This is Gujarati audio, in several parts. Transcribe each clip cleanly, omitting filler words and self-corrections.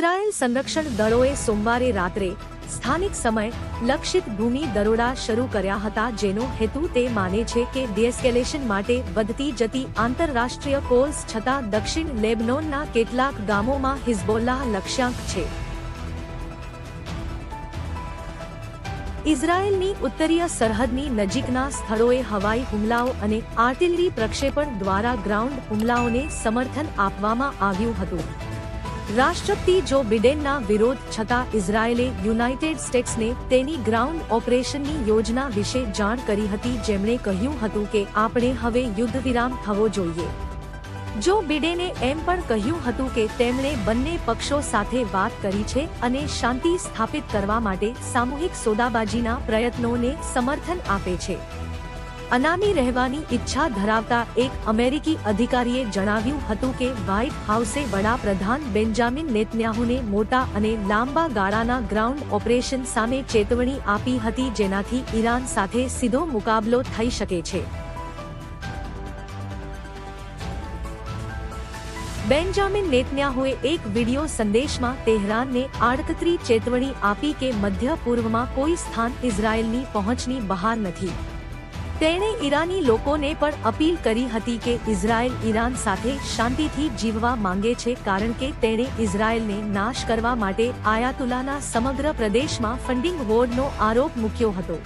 ઇઝરાયેલ સંરક્ષણ દળોએ સોમવારે રાત્રે સ્થાનિક સમય લક્ષિત ભૂમિ દરોડા શરૂ કર્યા હતા, જેનો હેતુ તે માને છે કે ડિએસ્કેલેશન માટે વધતી જતી આંતરરાષ્ટ્રીય કોલ્સ છતાં દક્ષિણ લેબનોનના કેટલાક ગામોમાં હિઝબોલ્લાહ લક્ષ્યાંક છે. ઇઝરાયેલની ઉત્તરીય સરહદની નજીકના સ્થળોએ હવાઈ હુમલાઓ અને આર્ટિલરી પ્રક્ષેપણ દ્વારા ગ્રાઉન્ડ હુમલાઓને સમર્થન આપવામાં આવ્યું હતું. રાષ્ટ્રપતિ જો બિડેનના વિરોધ છતાં ઇઝરાયેલે યુનાઇટેડ સ્ટેટ્સને તેની ગ્રાઉન્ડ ઓપરેશનની યોજના વિશે જાણ કરી હતી, જેમણે કહ્યું હતું કે આપણે હવે યુદ્ધવિરામ થવો જોઈએ. જો બિડેને એમ પણ કહ્યું હતું કે તેમણે બંને પક્ષો સાથે વાત કરી છે અને શાંતિ સ્થાપિત કરવા માટે સામૂહિક સોદાબાજીના પ્રયત્નોને સમર્થન આપે છે. અનામી રહેવાની ઈચ્છા ધરાવતા એક અમેરિકી અધિકારીએ જણાવ્યું હતું કે વ્હાઇટ હાઉસે વડાપ્રધાન બેન્જામિન નેતન્યાહુને મોટા અને લાંબા ગાળાના ગ્રાઉન્ડ ઓપરેશન સામે ચેતવણી આપી હતી, જેનાથી ઈરાન સાથે સીધો મુકાબલો થઈ શકે છે. બેન્જામિન નેતન્યાહુએ એક વિડિયો સંદેશમાં તેહરાનને આડકતરી ચેતવણી આપી કે મધ્ય પૂર્વમાં કોઈ સ્થાન ઇઝરાયેલની પહોંચની બહાર નથી. તેણે ઈરાની લોકોને પણ અપીલ કરી હતી કે ઇઝરાયેલ ઈરાન સાથે શાંતિથી જીવવા માંગે છે, કારણ કે તેણે ઇઝરાયેલને નાશ કરવા માટે આયાતુલ્લાહના સમગ્ર પ્રદેશમાં ફંડિંગ વોરનો આરોપ મૂક્યો હતો.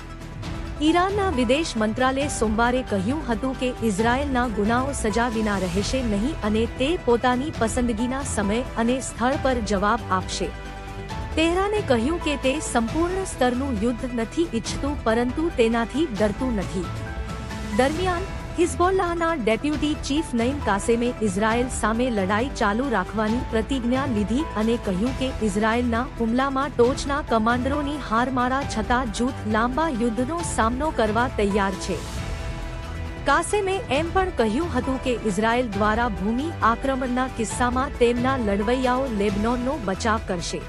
ઈરાનના વિદેશ મંત્રાલયે સોમવારે કહ્યું હતું કે ઇઝરાયેલના ગુનાઓ સજા વિના રહેશે નહીં અને તે પોતાની પસંદગીના સમય અને સ્થળ પર જવાબ આપશે. તેહરાને કહ્યું કે તે સંપૂર્ણ સ્તરનું યુદ્ધ નથી ઈચ્છતું, પરંતુ તેનાથી ડરતું નથી. દરમિયાન હિઝબોલ્લાહના ડેપ્યુટી ચીફ નઈમ કાસેમે ઇઝરાયેલ સામે લડાઈ ચાલુ રાખવાની પ્રતિજ્ઞા લીધી અને કહ્યું કે ઇઝરાયેલના હુમલામાં ટોચના કમાન્ડરોની હારમાળા છતાં જૂથ લાંબા યુદ્ધનો સામનો કરવા તૈયાર છે. કાસેમે એમ પણ કહ્યું હતું કે ઇઝરાયેલ દ્વારા ભૂમિ આક્રમણના કિસ્સામાં તેમના લડવૈયાઓ લેબનોનનો બચાવ કરશે.